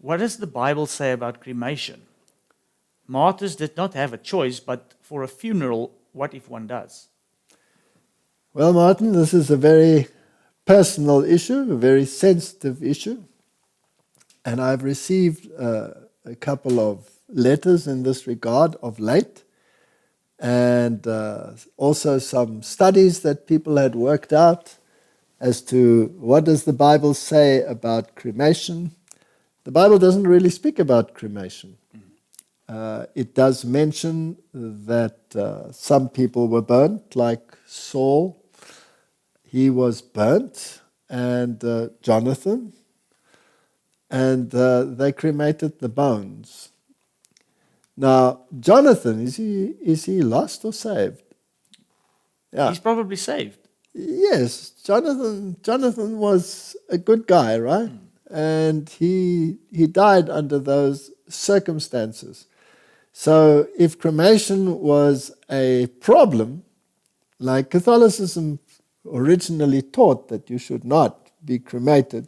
what does the Bible say about cremation? Martyrs did not have a choice, but for a funeral, what if one does? Well, Martin, this is a very personal issue, a very sensitive issue. And I've received a couple of letters in this regard of late, and also some studies that people had worked out as to what does the Bible say about cremation. The Bible doesn't really speak about cremation. It does mention that some people were burnt, like Saul. He was burnt, and Jonathan, and they cremated the bones. Now, Jonathan, is he lost or saved? Yeah. He's probably saved. Yes, Jonathan was a good guy, right? And he died under those circumstances. So if cremation was a problem, like Catholicism originally taught that you should not be cremated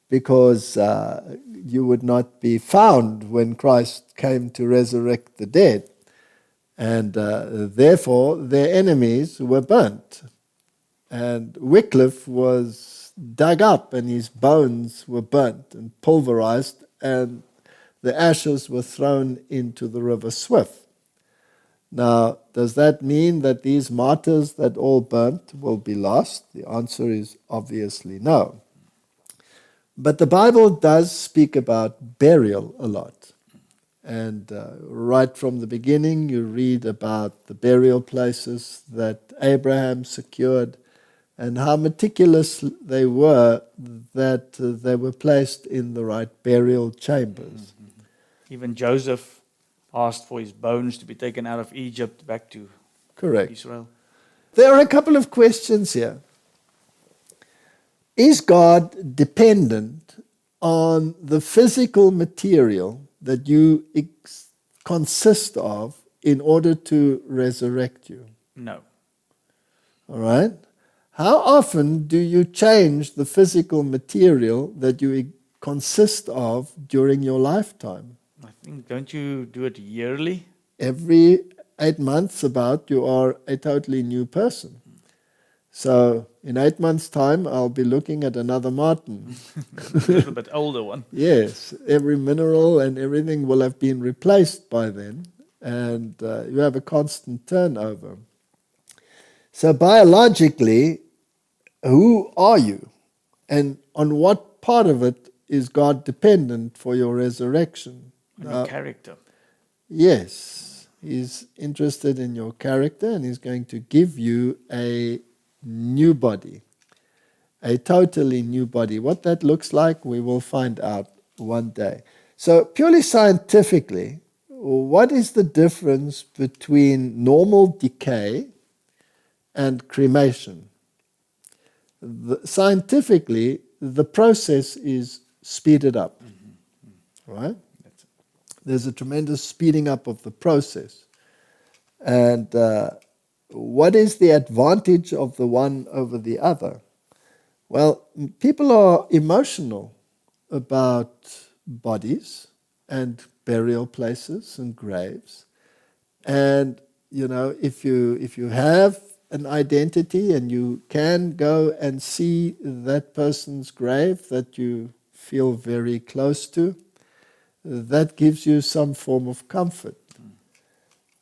because you would not be found when Christ came to resurrect the dead. And therefore their enemies were burnt. And Wycliffe was dug up and his bones were burnt and pulverized, and the ashes were thrown into the river Swift. Now, does that mean that these martyrs that all burnt will be lost? The answer is obviously no. But the Bible does speak about burial a lot. And right from the beginning, you read about the burial places that Abraham secured and how meticulous they were that they were placed in the right burial chambers. Even Joseph asked for his bones to be taken out of Egypt back to Israel. There are a couple of questions here. Is God dependent on the physical material that you consist of in order to resurrect you? No. All right? How often do you change the physical material that you consist of during your lifetime? I think, don't you do it yearly? Every 8 months about, you are a totally new person. So in 8 months' time, I'll be looking at another Martin. A little bit older one. Yes, every mineral and everything will have been replaced by then, and you have a constant turnover. So biologically, who are you? And on what part of it is God dependent for your resurrection? On your character. Yes, He's interested in your character, and He's going to give you a new body, a totally new body. What that looks like, we will find out one day. So purely scientifically, what is the difference between normal decay and cremation? Scientifically, the process is speeded up, right? There's a tremendous speeding up of the process. And what is the advantage of the one over the other? Well, people are emotional about bodies and burial places and graves. And, you know, if you have an identity and you can go and see that person's grave that you feel very close to, that gives you some form of comfort.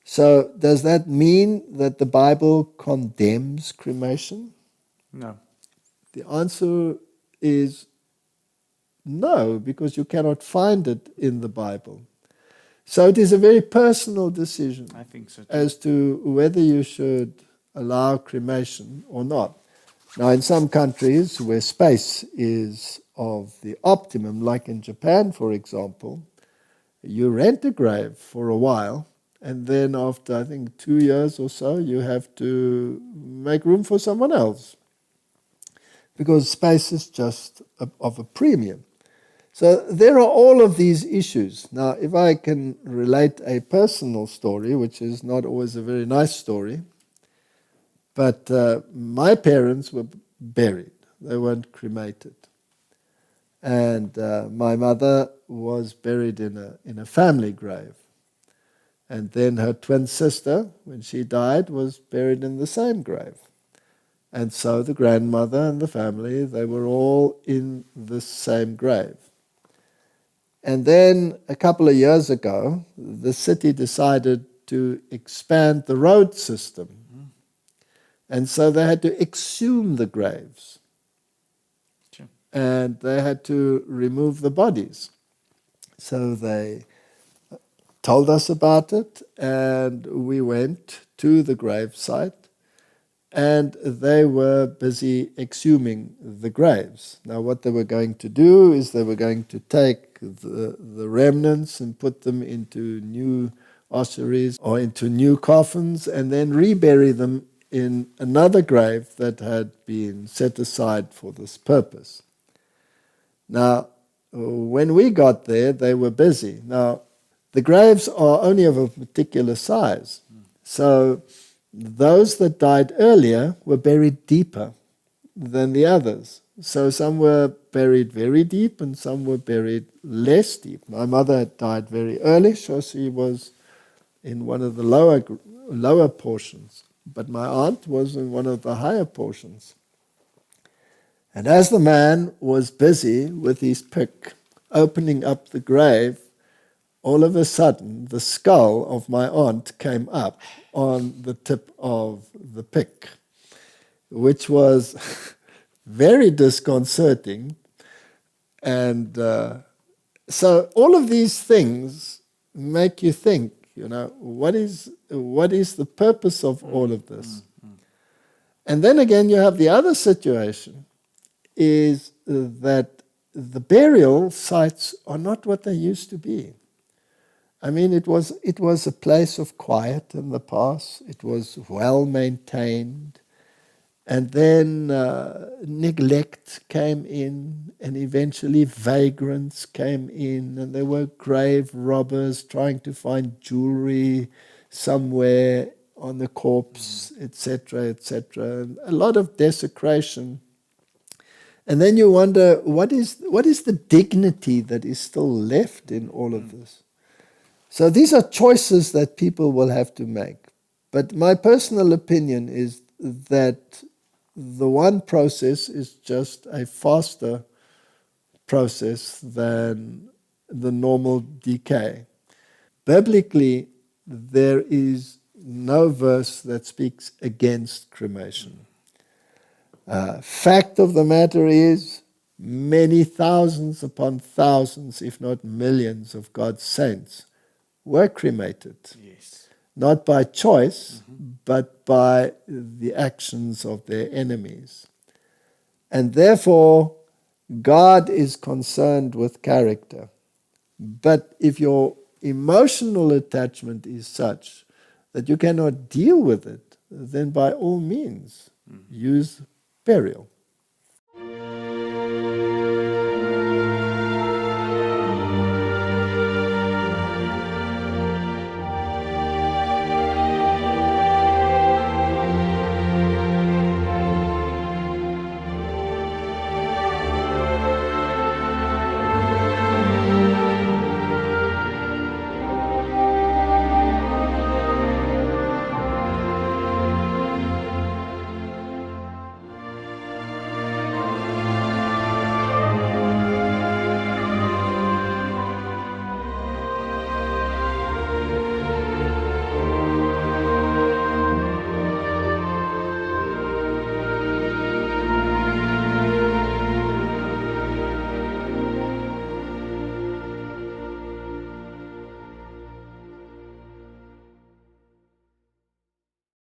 So does that mean that the Bible condemns cremation? No. The answer is no, because you cannot find it in the Bible. So it is a very personal decision, I think so too, as to whether you should allow cremation or not. Now, in some countries where space is of the optimum, like in Japan, for example, you rent a grave for a while, and then after, I think, 2 years or so, you have to make room for someone else, because space is just of a premium. So there are all of these issues. Now, if I can relate a personal story, which is not always a very nice story, but my parents were buried. They weren't cremated. And my mother was buried in a family grave. And then her twin sister, when she died, was buried in the same grave. And so the grandmother and the family, they were all in the same grave. And then a couple of years ago, the city decided to expand the road system. And so they had to exhume the graves. Sure. And they had to remove the bodies. So they told us about it, and we went to the gravesite, and they were busy exhuming the graves. Now what they were going to do is they were going to take the remnants and put them into new ossuaries or into new coffins, and then rebury them in another grave that had been set aside for this purpose. Now, when we got there, they were busy. Now, the graves are only of a particular size. So those that died earlier were buried deeper than the others. So some were buried very deep and some were buried less deep. My mother had died very early, so she was in one of the lower portions. But my aunt was in one of the higher portions. And as the man was busy with his pick, opening up the grave, all of a sudden the skull of my aunt came up on the tip of the pick, which was very disconcerting. And so all of these things make you think, what is the purpose of all of this? And then again, you have the other situation, is that the burial sites are not what they used to be. I mean, it was a place of quiet in the past. It was well maintained. And then neglect came in, and eventually vagrants came in, and there were grave robbers trying to find jewelry somewhere on the corpse, etc., etc. And a lot of desecration. And then you wonder, what is the dignity that is still left in all of this? So these are choices that people will have to make. But my personal opinion is that the one process is just a faster process than the normal decay. Biblically, there is no verse that speaks against cremation. Fact of the matter is, many thousands upon thousands, if not millions, of God's saints were cremated. Yes. Not by choice, but by the actions of their enemies. And therefore, God is concerned with character. But if your emotional attachment is such that you cannot deal with it, then by all means, use burial.